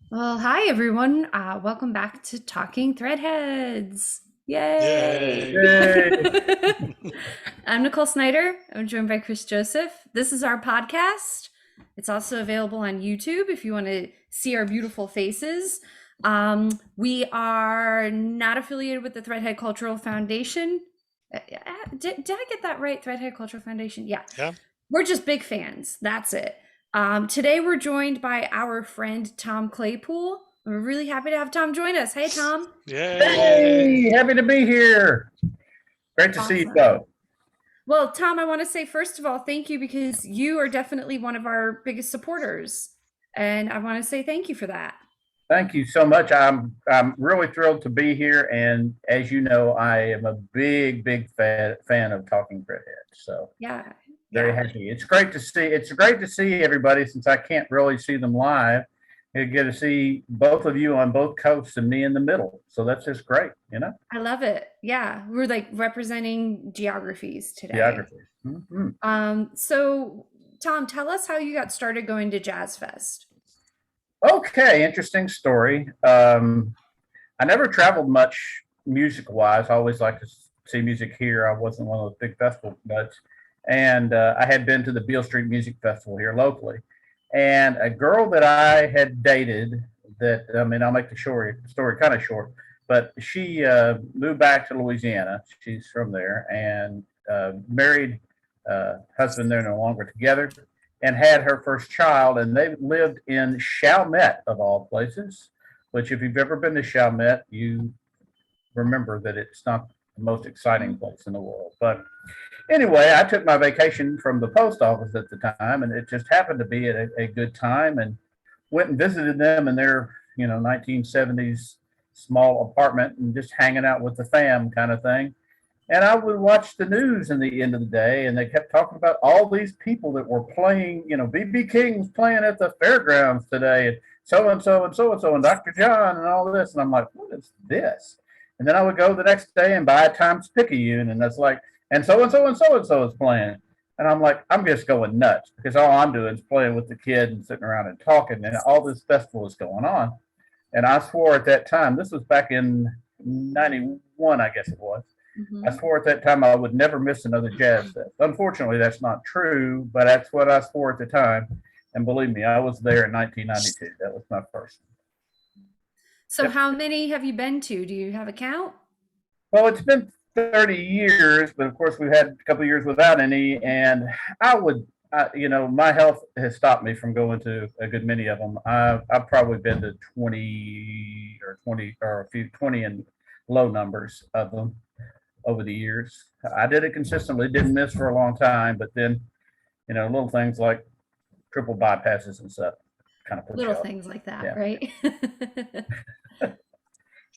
Well, hi everyone. Welcome back to Talking Threadheads. Yay! Yay. Yay. I'm Nicole Snyder. I'm joined by Chris Joseph. This is our podcast. It's also available on YouTube if you want to see our beautiful faces. We are not affiliated with the Threadhead Cultural Foundation. Did I get that right? Threadhead Cultural Foundation? Yeah. Yeah. We're just big fans. That's it. Today we're joined by our friend Tom Claypool. We're really happy to have Tom join us. Hey, Tom. Yay. Hey, happy to be here. Great to see you Awesome. both. Well, Tom, I want to say, first of all, thank you because you are definitely one of our biggest supporters. And I want to say thank you for that. Thank you so much. I'm really thrilled to be here, and as you know, I am a big fan of Talking Redhead. So Yeah. very Yeah. happy. It's great to see. It's great to see everybody since I can't really see them live. I get to see both of you on both coasts and me in the middle. So that's just great. I love it. Yeah. We're like representing geographies today. Geography. Mm-hmm. So Tom, tell us how you got started going to Jazz Fest. Okay, interesting story. I never traveled much music wise. I always like to see music here. I wasn't one of those big festival nuts. And I had been to the Beale Street Music Festival here locally. And a girl that I had dated, I'll make the story kind of short, but she moved back to Louisiana. She's from there and married husband. They're no longer together and had her first child. And they lived in Chalmette, of all places, which if you've ever been to Chalmette, you remember that it's not the most exciting place in the world. But anyway, I took my vacation from the post office at the time, and it just happened to be at a good time, and went and visited them in their 1970s small apartment and just hanging out with the fam kind of thing. And I would watch the news in the end of the day, and they kept talking about all these people that were playing. BB King's playing at the fairgrounds today, and so and so and so and so, and Dr. John, and all this. And I'm like, what is this? And then I would go the next day and buy a Times Picayune, and that's like, and so and so and so and so is playing. And I'm like, I'm just going nuts because all I'm doing is playing with the kid and sitting around and talking, and all this festival is going on. And I swore at that time, this was back in '91, I guess it was. I Mhm. swore at that time I would never miss another jazz fest. Unfortunately, that's not true, but that's what I swore at the time. And believe me, I was there in 1992. That was my first. So Yep. how many have you been to? Do you have a count? Well, it's been 30 years, but of course we've had a couple of years without any. And my health has stopped me from going to a good many of them. I've probably been to 20 or a few 20 and low numbers of them over the years. I did it consistently, didn't miss for a long time, but then, little things like triple bypasses and stuff kind of put you Little off. things like that, Yeah. right?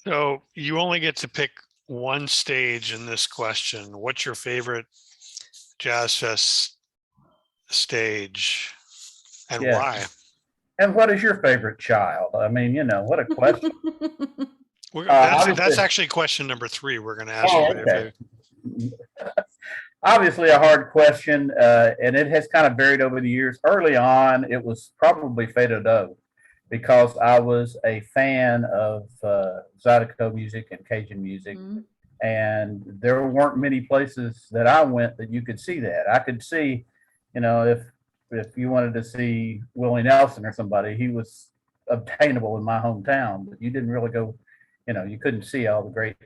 So you only get to pick one stage in this question. What's your favorite Jazz Fest stage and Yeah. why? And what is your favorite child? I mean, what a question. That's Obviously, actually question number 3. We're going to ask you oh, about your okay. favorite. Obviously, a hard question, and it has kind of varied over the years. Early on, it was probably Fado Do because I was a fan of Zydeco music and Cajun music, Mhm. and there weren't many places that I went that you could see that. I could see, if you wanted to see Willie Nelson or somebody, he was obtainable in my hometown, but you didn't really go, you couldn't see all the great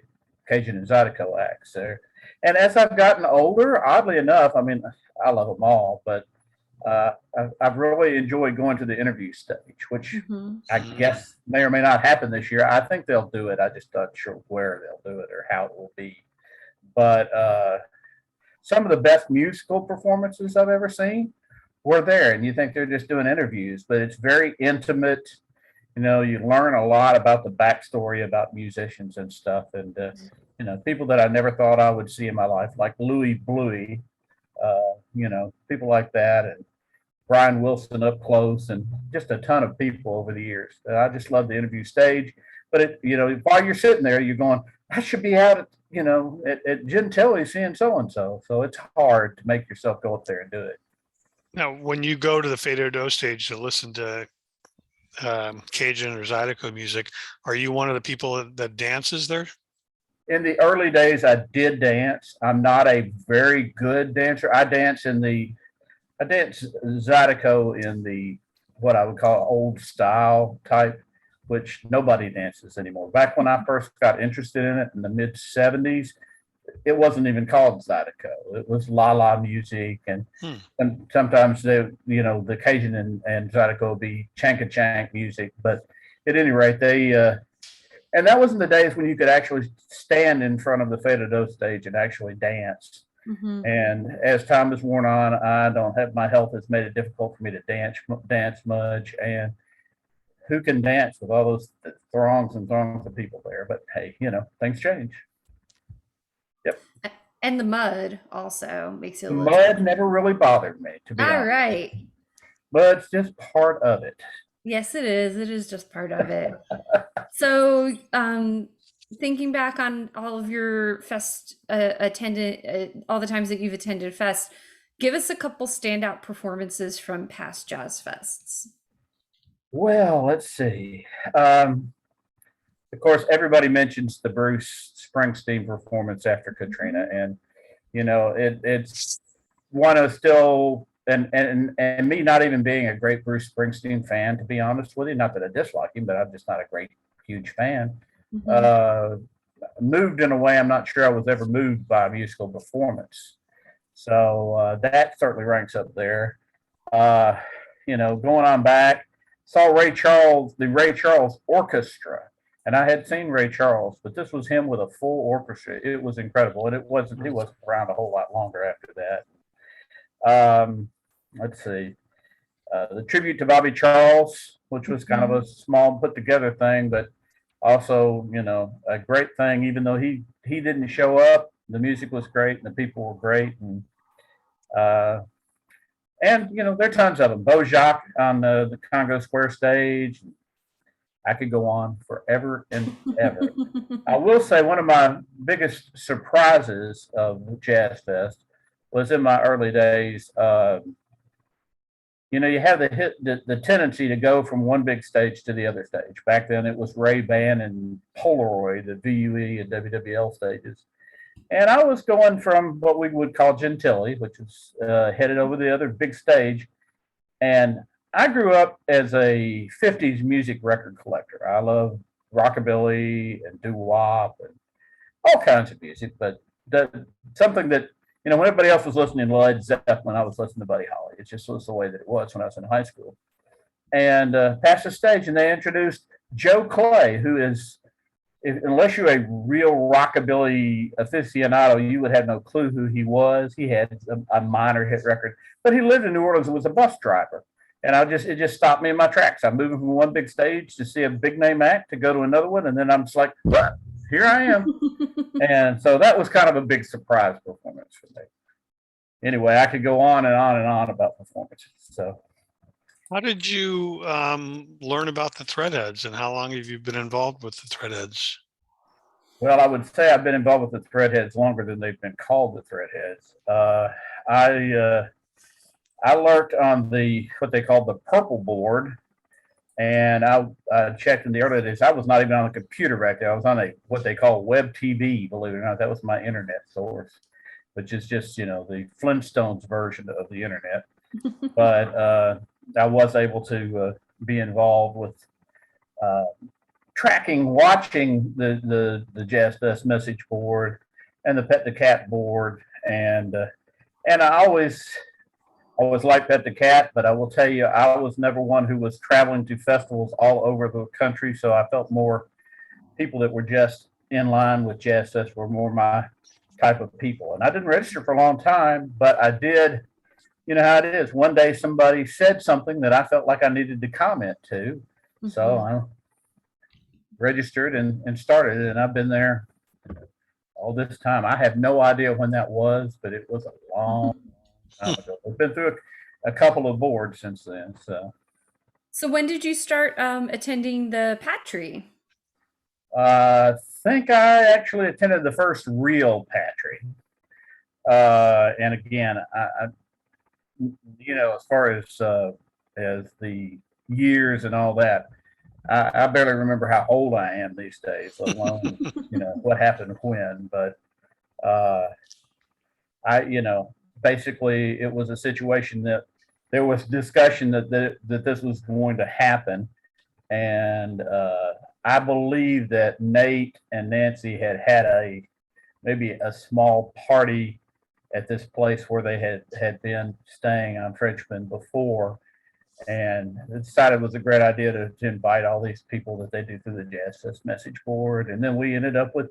Cajun and Zydeco acts there. And as I've gotten older, oddly enough, I mean, I love them all, but I've really enjoyed going to the interview stage, which Mhm. I Mm. guess may or may not happen this year. I think they'll do it. I just not sure where they'll do it or how it will be. But some of the best musical performances I've ever seen were there, and you think they're just doing interviews, but it's very intimate. You learn a lot about the backstory about musicians and stuff, and people that I never thought I would see in my life, like Louis Bluey, people like that, and Brian Wilson up close, and just a ton of people over the years. I just love the interview stage. But while you're sitting there, you're going, I should be out at Gentilly seeing so and so. So it's hard to make yourself go up there and do it. Now, when you go to the Fado Do stage to listen to Cajun or Zydeco music. Are you one of the people that dances there? In the early days, I did dance. I'm not a very good dancer. I dance Zydeco in the what I would call old style type, which nobody dances anymore. Back when I first got interested in it in the mid '70s, it wasn't even called Zydeco. It was la la music, and sometimes the Cajun and Zydeco would be chanka chank music. But at any rate, and that was in the days when you could actually stand in front of the Feta Do stage and actually dance. Mm-hmm. And as time has worn on, I don't have my health has made it difficult for me to dance much. And who can dance with all those throngs and throngs of people there? But hey, things change. Yep. And the mud also makes it a little Mud challenging. never really bothered me, to be All honest. right. Mud's just part of it. Yes, it is. It is just part of it. So, thinking back on all of your fest all the times that you've attended fest, give us a couple standout performances from past jazz fests. Well, let's see. Of course, everybody mentions the Bruce Springsteen performance after Katrina, and it's one of still and me not even being a great Bruce Springsteen fan, to be honest with you. Not that I dislike him, but I'm just not a great huge fan. Mm-hmm. Moved in a way I'm not sure I was ever moved by a musical performance. So that certainly ranks up there. Going on back, saw the Ray Charles Orchestra, and I had seen Ray Charles, but this was him with a full orchestra. It was incredible, and he wasn't around a whole lot longer after that. Let's see, the tribute to Bobby Charles, which was kind of a small put together thing, but also a great thing. Even though he didn't show up, the music was great and the people were great, and there are tons of them. Beau Jacques on the Congo Square stage. I could go on forever and ever. I will say one of my biggest surprises of Jazz Fest was in my early days. You have the tendency to go from one big stage to the other stage. Back then, it was Ray-Ban and Polaroid, the VUE and WWL stages. And I was going from what we would call Gentilly, which is headed over the other big stage. And I grew up as a 50s music record collector. I love rockabilly and doo-wop and all kinds of music, but something that, when everybody else was listening to Led Zeppelin, I was listening to Buddy Holly. It just was the way that it was when I was in high school. And passed the stage, and they introduced Joe Clay, who is, unless you're a real rockabilly aficionado, you would have no clue who he was. He had a minor hit record, but he lived in New Orleans and was a bus driver. And it just stopped me in my tracks. I'm moving from one big stage to see a big name act to go to another one. And then I'm just like, what? Here I am. And so that was kind of a big surprise performance for me. Anyway, I could go on and on and on about performances. So, how did you learn about the Threadheads, and how long have you been involved with the Threadheads? Well, I would say I've been involved with the Threadheads longer than they've been called the Threadheads. I lurked on what they called the purple board, and I checked in the early days. I was not even on a computer back there. I was on what they call web TV, believe it or not. That was my internet source, which is just the Flintstones version of the internet. But I was able to be involved with watching the Jazz Fest message board and the Pet the Cat board, and I always liked Pet the Cat, but I will tell you, I was never one who was traveling to festivals all over the country, so I felt more people that were just in line with Jazz Fest were more my type of people. And I didn't register for a long time, but I did. You know how it is. One day somebody said something that I felt like I needed to comment to, so I registered and started, and I've been there all this time. I have no idea when that was, but it was a long time ago. I've been through a couple of boards since then. So when did you start attending the Patry? I think I actually attended the first real Patry. And again, I as far as the years and all that. I barely remember how old I am these days, let alone what happened when. But uh, basically, it was a situation that there was discussion that this was going to happen, and I believe that Nate and Nancy had maybe a small party at this place where they had been staying on Frenchman before, and decided it was a great idea to invite all these people that they do through the Jazzfest message board, and then we ended up with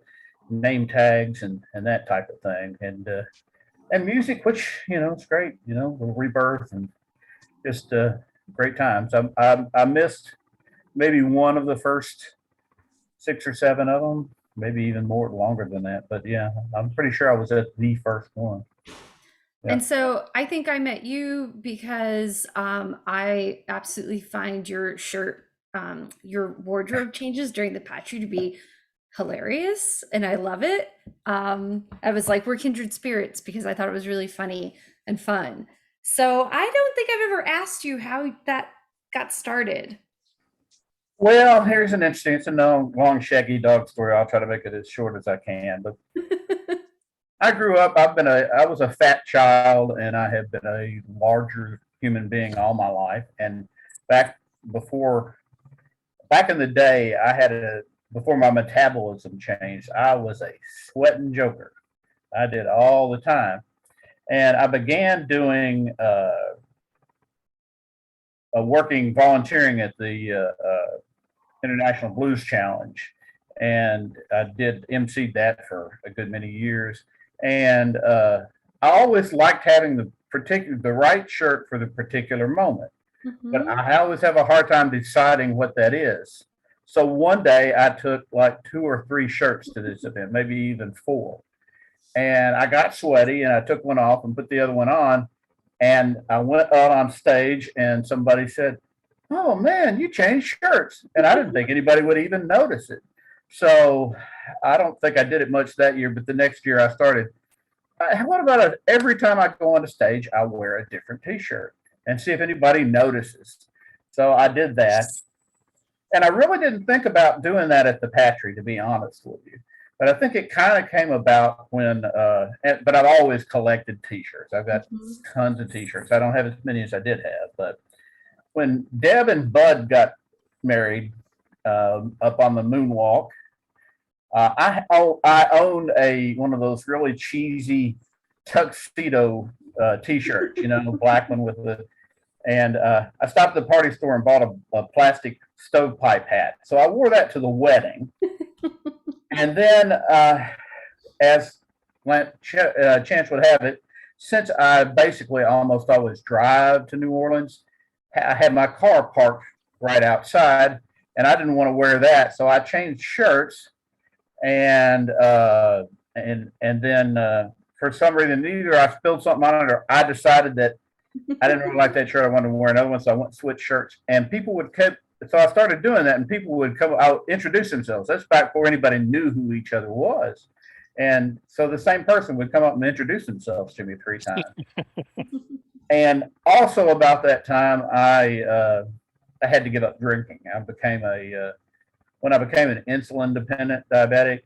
name tags and that type of thing, and music, which it's great, little rebirth and just great times. I missed maybe one of the first 6 or 7 of them, maybe even more longer than that. But yeah, I'm pretty sure I was at the first one. Yeah. And so I think I met you because I absolutely find your shirt, your wardrobe changes during the Patry to be hilarious, and I love it. I was like, we're kindred spirits because I thought it was really funny and fun. So I don't think I've ever asked you how that got started. Well, here's an interesting, it's a long shaggy dog story. I'll try to make it as short as I can. But I grew up, I was a fat child, and I have been a larger human being all my life. And back back in the day, before my metabolism changed, I was a sweating joker. I did all the time. And I began doing volunteering at the International Blues Challenge, and I did MC that for a good many years. And I always liked having the right shirt for the particular moment, but I always have a hard time deciding what that is. So one day I took like 2 or 3 shirts to this event, maybe even 4, and I got sweaty, and I took one off and put the other one on, and I went out on stage, and somebody said, "Oh man, you changed shirts," and I didn't think anybody would even notice it. So I don't think I did it much that year, but the next year I started. What about every time I go on the stage, I wear a different T-shirt and see if anybody notices. So I did that, and I really didn't think about doing that at the Patry, to be honest with you. But I think it kind of came about when, but I've always collected T-shirts. I've got tons of T-shirts. I don't have as many as I did have, but when Deb and Bud got married up on the moonwalk, I owned one of those really cheesy tuxedo T-shirts, black one with and I stopped at the party store and bought a plastic stovepipe hat. So I wore that to the wedding. And then, as chance would have it, since I basically almost always drive to New Orleans, I had my car parked right outside, and I didn't want to wear that, so I changed shirts, and then for some reason, either I spilled something on it or I decided that I didn't really like that shirt. I wanted to wear another one, so I went and switched shirts, and people would come. So I started doing that, and people would come out, introduce themselves. That's back before anybody knew who each other was. And so the same person would come up and introduce themselves to me 3 times. And also about that time, I had to give up drinking. When I became an insulin dependent diabetic,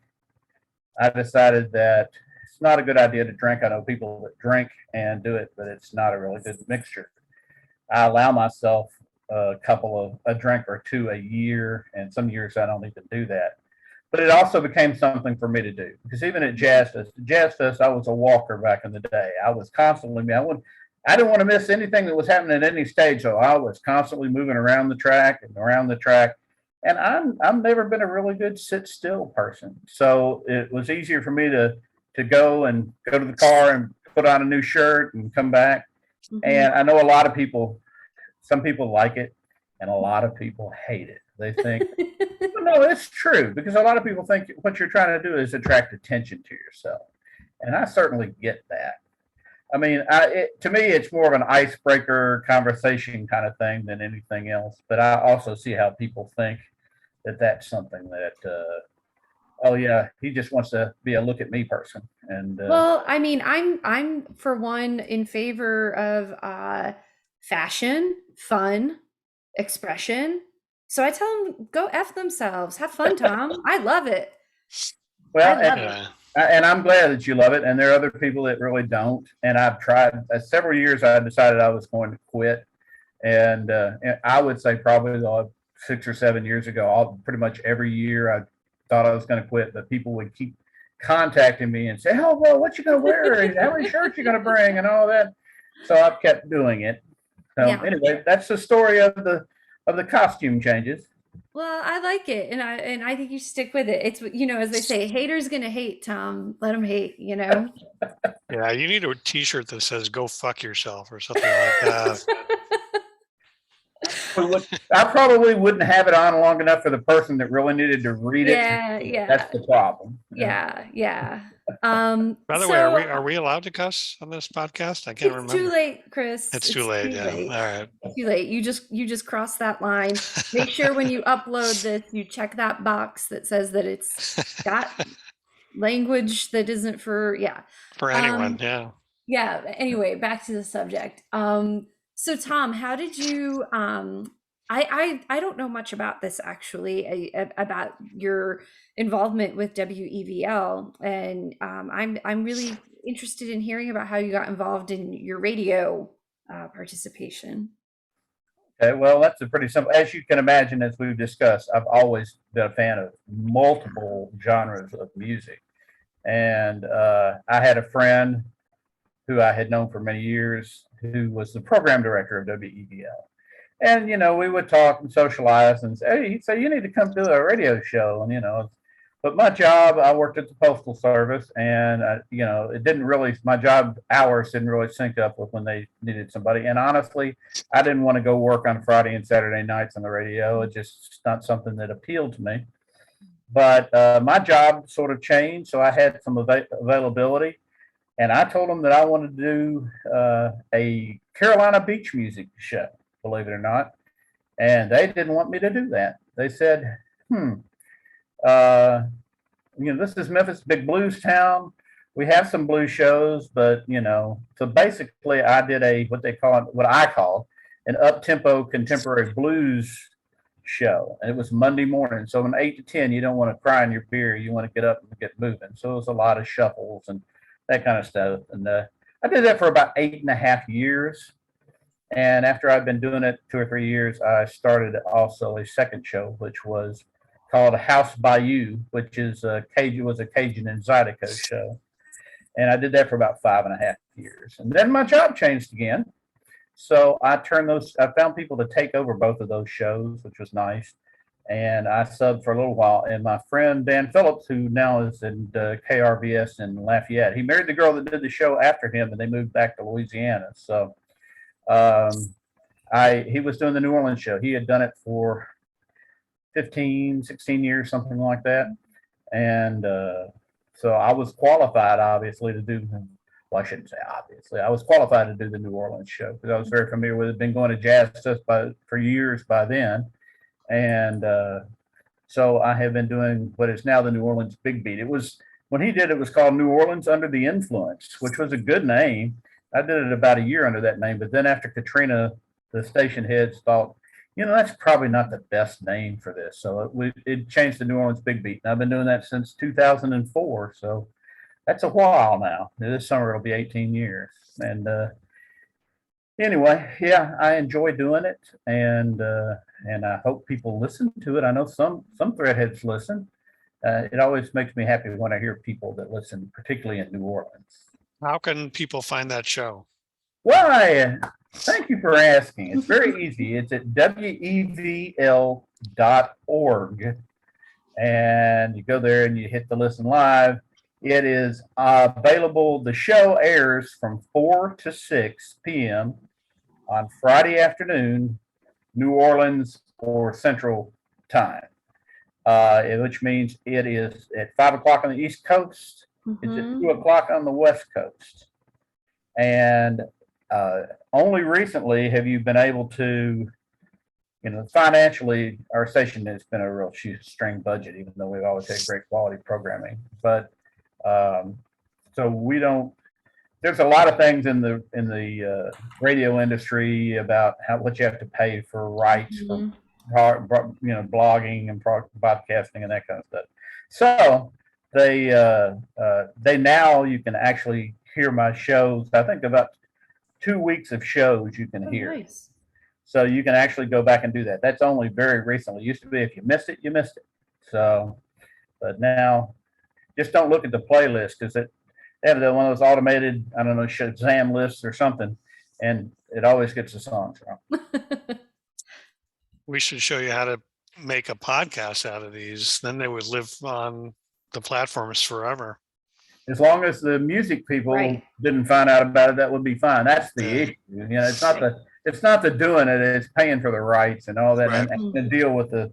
I decided that it's not a good idea to drink. I know people that drink and do it, but it's not a really good mixture. I allow myself a drink or 2 a year, and some years I don't even do that. But it also became something for me to do, because even at Jazzfest, I was a walker back in the day. I was constantly, I didn't want to miss anything that was happening at any stage, so I was constantly moving around the track and around the track. And I've never been a really good sit still person, so it was easier for me to go to the car and put on a new shirt and come back. And I know a lot of people. Some people like it, and a lot of people hate it. They think, well, no, it's true, because a lot of people think what you're trying to do is attract attention to yourself. And I certainly get that. I mean, to me, it's more of an icebreaker conversation kind of thing than anything else. But I also see how people think that that's something that, oh yeah, he just wants to be a look at me person. And well, I mean, I'm for one in favor of fashion, fun, expression. So I tell them, go F themselves. Have fun, Tom. I love it. I Well, love it. Yeah. and I'm glad that you love it. And there are other people that really don't. And I've tried several years. I decided I was going to quit, and I would say probably 6 or 7 years ago, pretty much every year I thought I was going to quit, but people would keep contacting me and say, "Oh, well, what you going to wear? And how many shirts you going to bring?" and all that. So I've kept doing it. So Yeah. anyway, that's the story of the costume changes. Well, I like it, and I think you should stick with it. It's as they say, haters gonna hate, Tom. Let them hate. Yeah, you need a T-shirt that says "Go fuck yourself" or something like that. I probably wouldn't have it on long enough for the person that really needed to read it. Yeah, yeah, That's the problem. yeah. By the way, So are we allowed to cuss on this podcast? I can't it's too remember. late, Chris. It's too late. Too Yeah. late. All right. Too late. You just crossed that line. Make sure when you upload this, you check that box that says that it's got language that isn't for For anyone. Um, Yeah. yeah. Anyway, back to the subject. So Tom, how did you? I don't know much about this actually, about your involvement with WEVL, and I'm really interested in hearing about how you got involved in your radio participation. Okay, well, that's a pretty simple. As you can imagine, as we've discussed, I've always been a fan of multiple genres of music, and I had a friend who I had known for many years who was the program director of WEVL. And we would talk and socialize and say, "Hey, so you need to come to a radio show." And but my job, I worked at the postal service, and it didn't really. My job hours didn't really sync up with when they needed somebody. And honestly, I didn't want to go work on Friday and Saturday nights on the radio. It's just not something that appealed to me. But my job sort of changed, so I had some availability, and I told them that I wanted to do a Carolina beach music show, believe it or not. And they didn't want me to do that. They said, uh, this is Memphis, big blues town. We have some blues shows, but so basically I did what I call an up-tempo contemporary blues show. And it was Monday morning. So from 8 to 10, you don't want to cry in your beer. You want to get up and get moving. So it was a lot of shuffles and that kind of stuff. And I did that for about 8.5 years. And after I'd been doing it 2 or 3 years, I started also a second show, which was called House by You, which was a Cajun and Zydeco show. And I did that for about 5.5 years. And then my job changed again. So I found people to take over both of those shows, which was nice. And I subbed for a little while. And my friend Dan Phillips, who now is in KRBS in Lafayette, he married the girl that did the show after him, and they moved back to Louisiana. So he was doing the New Orleans show. He had done it for 15, 16 years, something like that. And so I was qualified, obviously, to do, well, I shouldn't say obviously, I was qualified to do the New Orleans show because I was very familiar with it. Been going to Jazzfest for years by then. And so I have been doing what is now the New Orleans Big Beat. When he did it, was called New Orleans Under the Influence, which was a good name. I did it about a year under that name. But then after Katrina, the station heads thought, that's probably not the best name for this. So it changed to New Orleans Big Beat. And I've been doing that since 2004. So that's a while now. This summer it'll be 18 years. And anyway, yeah, I enjoy doing it. And I hope people listen to it. I know some threadheads listen. It always makes me happy when I hear people that listen, particularly in New Orleans. How can people find that show? Why? Thank you for asking. It's very easy. It's at WEVL.org. And you go there and you hit the listen live. It is available. The show airs from 4 to 6 p.m. on Friday afternoon, New Orleans or Central Time, which means it is at 5 o'clock on the East Coast. It's at 2 o'clock on the West Coast. And only recently have you been able to, financially, our station has been a real shoestring budget, even though we've always had great quality programming. But so we don't there's a lot of things in the radio industry about what you have to pay for rights for Mhm. blogging and podcasting and that kind of stuff. So they now you can actually hear my shows. I think about 2 weeks of shows you can Oh, hear. nice. So you can actually go back and do that. That's only very recently. It used to be if you missed it, you missed it. So, but now just don't look at the playlist because they have one of those automated, I don't know, Shazam lists or something, and it always gets the songs wrong. We should show you how to make a podcast out of these. Then they would live on the platforms forever. As long as the music people Right. didn't find out about it, that would be fine. That's the Yeah. issue. It's not the doing it, it's paying for the rights and all that, Right. and deal with the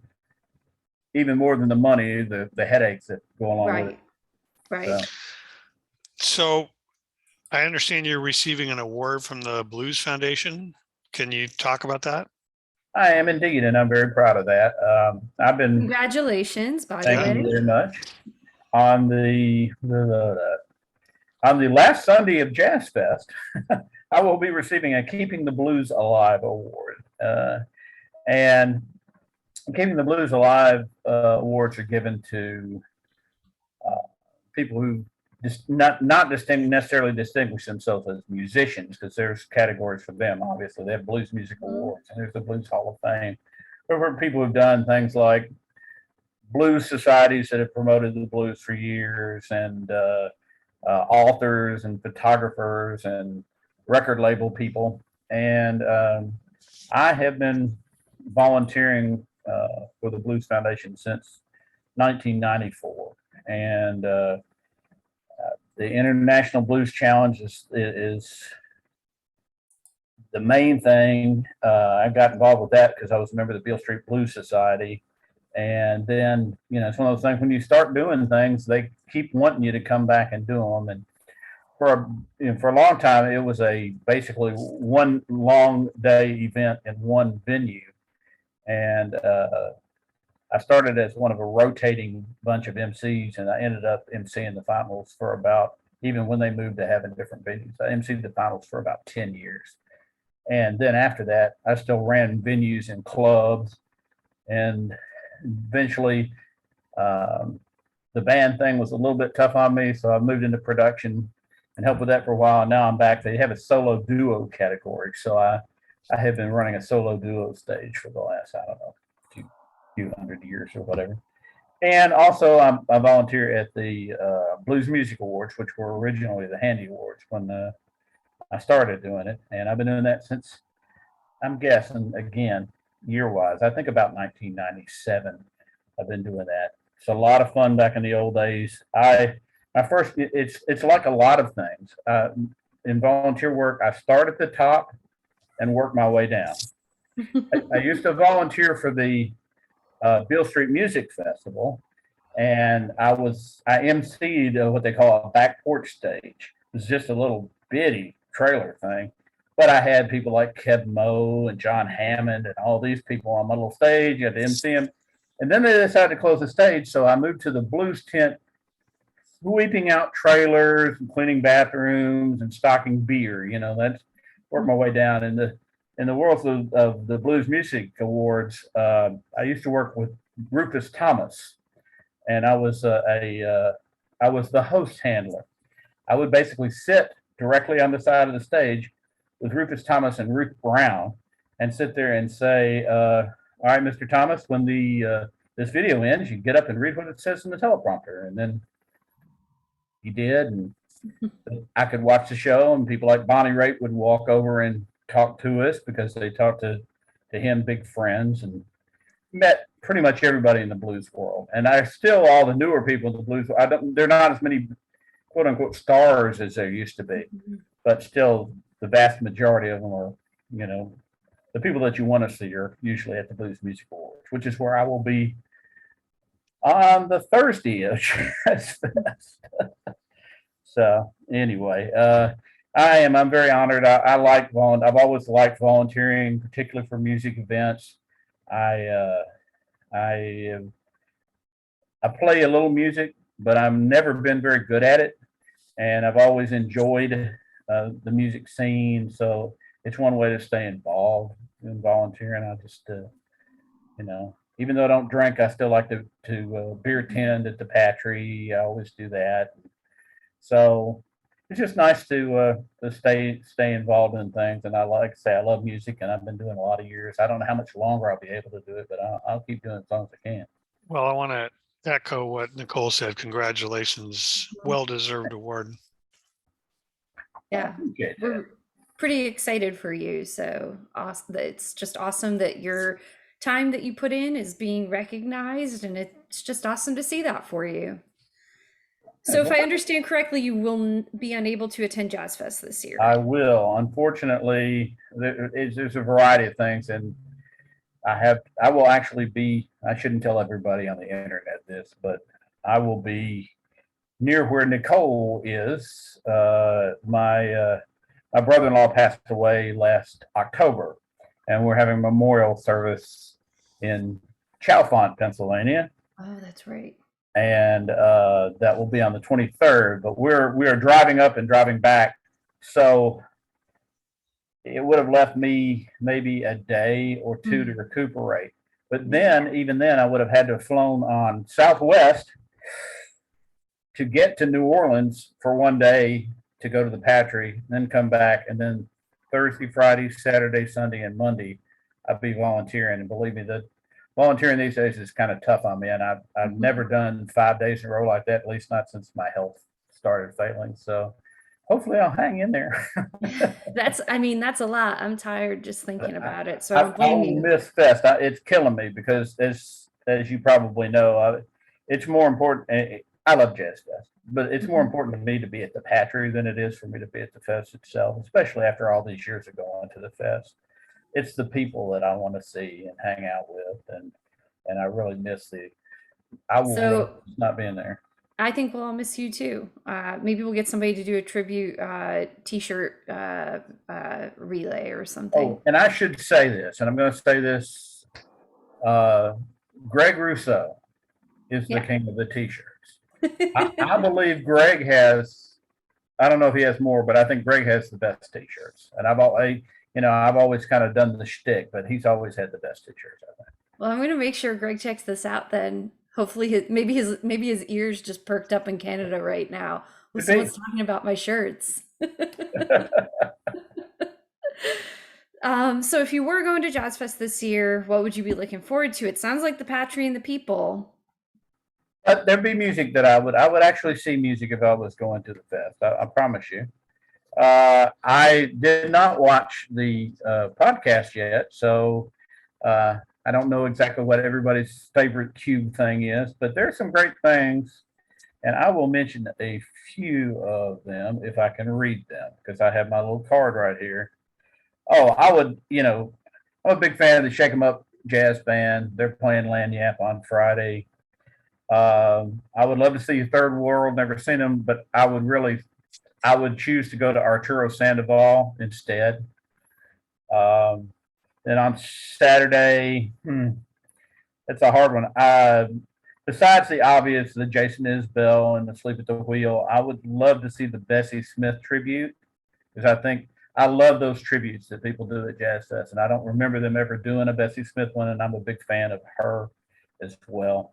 even more than the money, the headaches that go along with it. Right. Right. So I understand you're receiving an award from the Blues Foundation. Can you talk about that? I am indeed, and I'm very proud of that. I've been Congratulations, by the thank way. you very much on on the last Sunday of Jazzfest. I will be receiving a Keeping the Blues Alive award, and Keeping the Blues Alive awards are given to people who just not necessarily distinguish themselves as musicians, because there's categories for them. Obviously, they have Blues Music Awards, and there's the Blues Hall of Fame. But for people who've done things like blues societies that have promoted the blues for years, and authors and photographers and record label people. And I have been volunteering for the Blues Foundation since 1994. And the International Blues Challenge is the main thing. I got involved with that because I was a member of the Beale Street Blues Society. And then, it's one of those things when you start doing things, they keep wanting you to come back and do them. And for a long time, it was basically one long day event in one venue. And I started as one of a rotating bunch of MCs, and I ended up MCing the finals for about, even when they moved to having different venues, I MC'd the finals for about 10 years. And then after that, I still ran venues and clubs. And eventually, the band thing was a little bit tough on me, so I moved into production and helped with that for a while. And now I'm back. They have a solo duo category, so I have been running a solo duo stage for the last, I don't know, few hundred years or whatever. And also, I volunteer at the Blues Music Awards, which were originally the Handy Awards when I started doing it, and I've been doing that since, I'm guessing again, year-wise, I think about 1997. I've been doing that. It's a lot of fun back in the old days. It's like a lot of things. In volunteer work, I start at the top and work my way down. I used to volunteer for the Beale Street Music Festival, and I emceed what they call a back porch stage. It was just a little bitty trailer thing, but I had people like Kev Moe and John Hammond and all these people on my little stage. You had to MC them. And then they decided to close the stage, so I moved to the blues tent, sweeping out trailers and cleaning bathrooms and stocking beer. That's worked my way down in the world of the Blues Music Awards. I used to work with Rufus Thomas, and I was I was the host handler. I would basically sit directly on the side of the stage with Rufus Thomas and Ruth Brown, and sit there and say, "All right, Mr. Thomas, when this video ends, you get up and read what it says in the teleprompter." And then he did, and I could watch the show, and people like Bonnie Raitt would walk over and talk to us because they talked to him, big friends, and met pretty much everybody in the blues world. And all the newer people in the blues, they're not as many quote unquote stars as there used to be, but still the vast majority of them are, the people that you want to see are usually at the Blues Music Awards, which is where I will be on the Thursday of Jazzfest. So anyway, I'm very honored. I've always liked volunteering, particularly for music events. I play a little music, but I've never been very good at it. And I've always enjoyed the music scene. So it's one way to stay involved in volunteering. I just, even though I don't drink, I still like to beer tend at the Patry. I always do that. So it's just nice to stay involved in things. And I like to say I love music, and I've been doing a lot of years. I don't know how much longer I'll be able to do it, but I'll keep doing it as long as I can. Well, I want to echo what Nicole said. Congratulations. Well-deserved award. Yeah, we're pretty excited for you. So awesome. It's just awesome that your time that you put in is being recognized, and it's just awesome to see that for you. So if I understand correctly, you will be unable to attend Jazzfest this year. I will. Unfortunately, there's a variety of things, and I will actually be, I shouldn't tell everybody on the internet this, but I will be near where Nicole is. My brother-in-law passed away last October, and we're having a memorial service in Chalfont, Pennsylvania. Oh, that's right. And that will be on the 23rd. But we are driving up and driving back, so it would have left me maybe a day or two to recuperate. But then, even then, I would have had to have flown on Southwest to get to New Orleans for one day to go to the Patry, then come back, and then Thursday, Friday, Saturday, Sunday, and Monday, I'd be volunteering. And believe me, that volunteering these days is kind of tough on me. And I've never done 5 days in a row like that, at least not since my health started failing. So hopefully I'll hang in there. That's a lot. I'm tired just thinking about it. So I miss Fest. It's killing me because as you probably know, it's more important. I love Jazz Fest, but it's more important to me to be at the Patry than it is for me to be at the fest itself, especially after all these years of going to the fest. It's the people that I want to see and hang out with, and I really miss I will not being there. I think we'll all miss you too. Maybe we'll get somebody to do a tribute t-shirt relay or something. Oh, and I should say this, and I'm going to say this, Greg Rousseau is the king of the t-shirts. I believe Greg has, I don't know if he has more, but I think Greg has the best t-shirts. And I've always kind of done the shtick, but he's always had the best t-shirts, I think. Well, I'm going to make sure Greg checks this out then. Hopefully maybe his ears just perked up in Canada right now when someone's talking about my shirts. So if you were going to Jazzfest this year, what would you be looking forward to? It sounds like the Patry and the people. There'd be music that I would actually see music if I was going to the fest. I promise you. I did not watch the podcast yet, so I don't know exactly what everybody's favorite cube thing is, but there's some great things, and I will mention a few of them if I can read them, because I have my little card right here. Oh, I'm a big fan of the Shake 'em Up Jazz Band. They're playing Lagniappe on Friday. I would love to see Third World. Never seen them, but I would choose to go to Arturo Sandoval instead. Then on Saturday, it's a hard one. Besides the obvious, the Jason Isbell and the Sleep at the Wheel, I would love to see the Bessie Smith tribute, because I love those tributes that people do at Jazz Fest, and I don't remember them ever doing a Bessie Smith one, and I'm a big fan of her as well.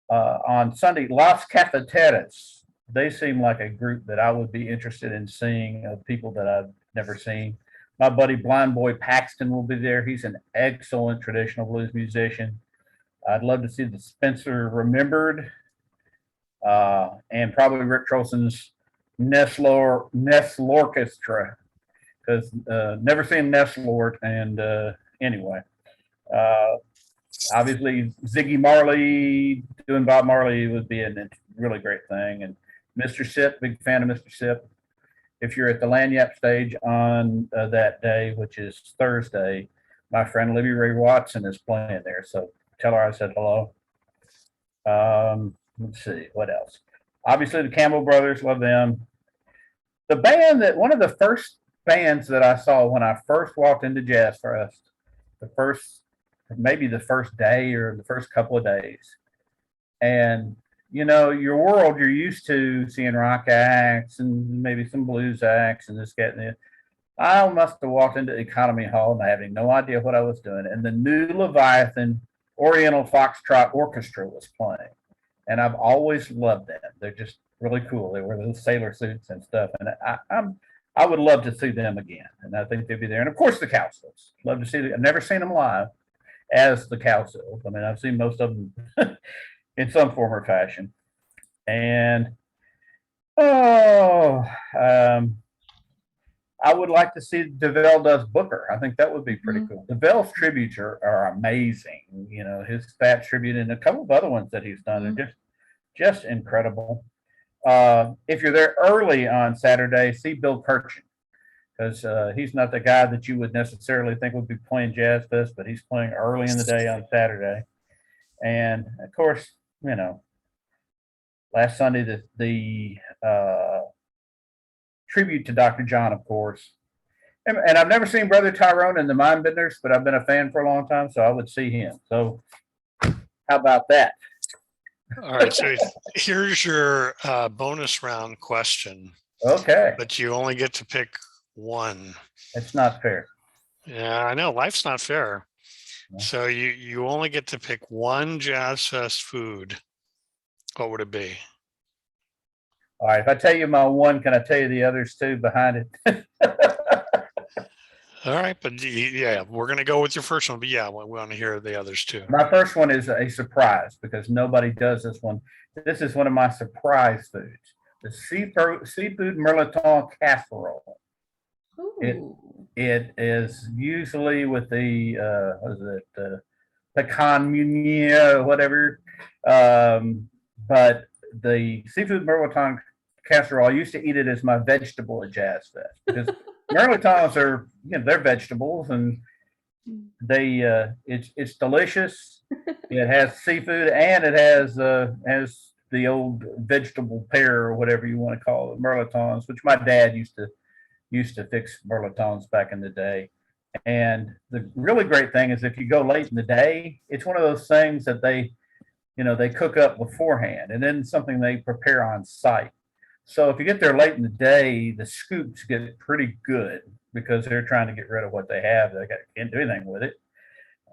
On Sunday, Las Cafeteras, they seem like a group that I would be interested in seeing, of people that I've never seen. My buddy Blind Boy Paxton will be there. He's an excellent traditional blues musician. I'd love to see the Spencer Remembered, and probably Rick Trolson's Ness Lorchestra, because never seen Ness Lort, and anyway. Obviously, Ziggy Marley doing Bob Marley would be a really great thing. And Mr. Sip, big fan of Mr. Sip. If you're at the Lagniappe stage on that day, which is Thursday, my friend Libby Ray Watson is playing there. So tell her I said hello. Let's see, what else? Obviously, the Campbell Brothers, love them. The band one of the first bands that I saw when I first walked into Jazz Fest, maybe the first day or the first couple of days. And your world, you're used to seeing rock acts and maybe some blues acts and this, that, and the. I must have walked into the Economy Hall and having no idea what I was doing. And the new Leviathan Oriental Foxtrot Orchestra was playing. And I've always loved them. They're just really cool. They wear those sailor suits and stuff. And I would love to see them again. And I think they'd be there. And of course, the Cowsills. Love to see them. I've never seen them live as the Cowsills. I mean, I've seen most of them in some form or fashion. And I would like to see DeVell does Booker. I think that would be pretty cool. DeVell's tributes are amazing. His Fats tribute and a couple of other ones that he's done are just incredible. If you're there early on Saturday, see Bill Kirchen, because he's not the guy that you would necessarily think would be playing Jazzfest, but he's playing early in the day on Saturday. And of course, last Sunday the tribute to Dr. John, of course. And I've never seen Brother Tyrone and the Mindbenders, but I've been a fan for a long time, so I would see him. So how about that? All right, so here's your bonus round question. Okay. But you only get to pick one. It's not fair. Yeah, I know. Life's not fair. Yeah. So you only get to pick one Jazzfest food. What would it be? All right. If I tell you my one, can I tell you the others too behind it? All right, but yeah, we're going to go with your first one. But yeah, we want to hear the others too. My first one is a surprise because nobody does this one. This is one of my surprise foods: the seafood mirliton casserole. It is usually with the pecan meunier, whatever. But the seafood mirliton casserole, I used to eat it as my vegetable at Jazzfest because mirlitons are, they're vegetables and it's delicious. It has seafood and it has the old vegetable pear or whatever you want to call it, mirlitons, which my dad used to fix mirlitons back in the day. And the really great thing is if you go late in the day, it's one of those things that they cook up beforehand and then something they prepare on site. So if you get there late in the day, the scoops get pretty good because they're trying to get rid of what they have. They can't do anything with it.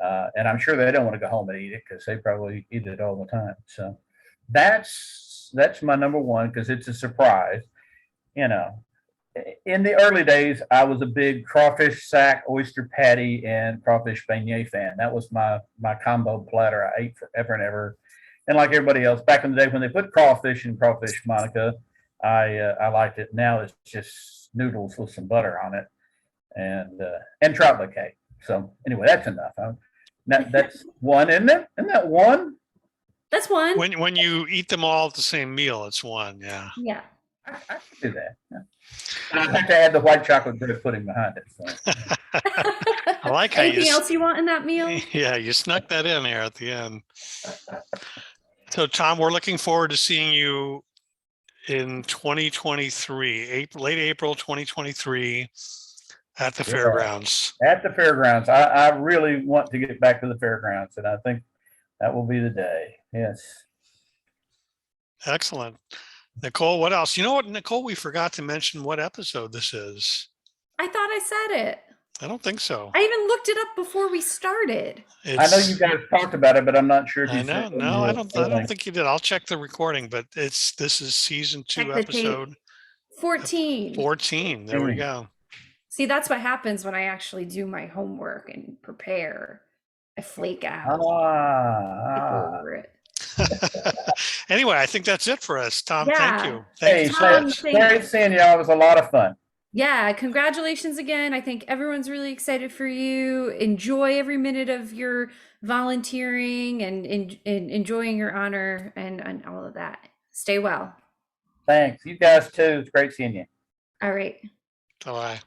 And I'm sure they don't want to go home and eat it because they probably eat it all the time. So that's my number one because it's a surprise. In the early days, I was a big crawfish sack, oyster patty, and crawfish beignet fan. That was my combo platter I ate forever and ever. And like everybody else, back in the day when they put crawfish in crawfish Monica, I liked it. Now it's just noodles with some butter on it and trout bouquet. So anyway, that's enough. That's one, isn't it? Isn't that one? That's one. When you eat them all at the same meal, it's one. Yeah. Yeah. I could do that. Yeah. I have to add the white chocolate bread pudding behind it. So. I like how anything else you want in that meal? Yeah, you snuck that in here at the end. So Tom, we're looking forward to seeing you in 2023, late April 2023 at the fairgrounds. At the fairgrounds. I really want to get back to the fairgrounds, and I think that will be the day. Yes. Excellent. Nicole, what else? You know what, Nicole, we forgot to mention what episode this is. I thought I said it. I don't think so. I even looked it up before we started. I know you guys talked about it, but I'm not sure if you said it. No, I don't think you did. I'll check the recording, but this is season 2, episode 14. 14. There we go. See, that's what happens when I actually do my homework and prepare. I flake out. Over it. Anyway, I think that's it for us. Tom, thank you. Tom, great seeing you. It was a lot of fun. Yeah, congratulations again. I think everyone's really excited for you. Enjoy every minute of your volunteering and enjoying your honor and all of that. Stay well. Thanks. You guys too. It's great seeing you. All right. Bye-bye.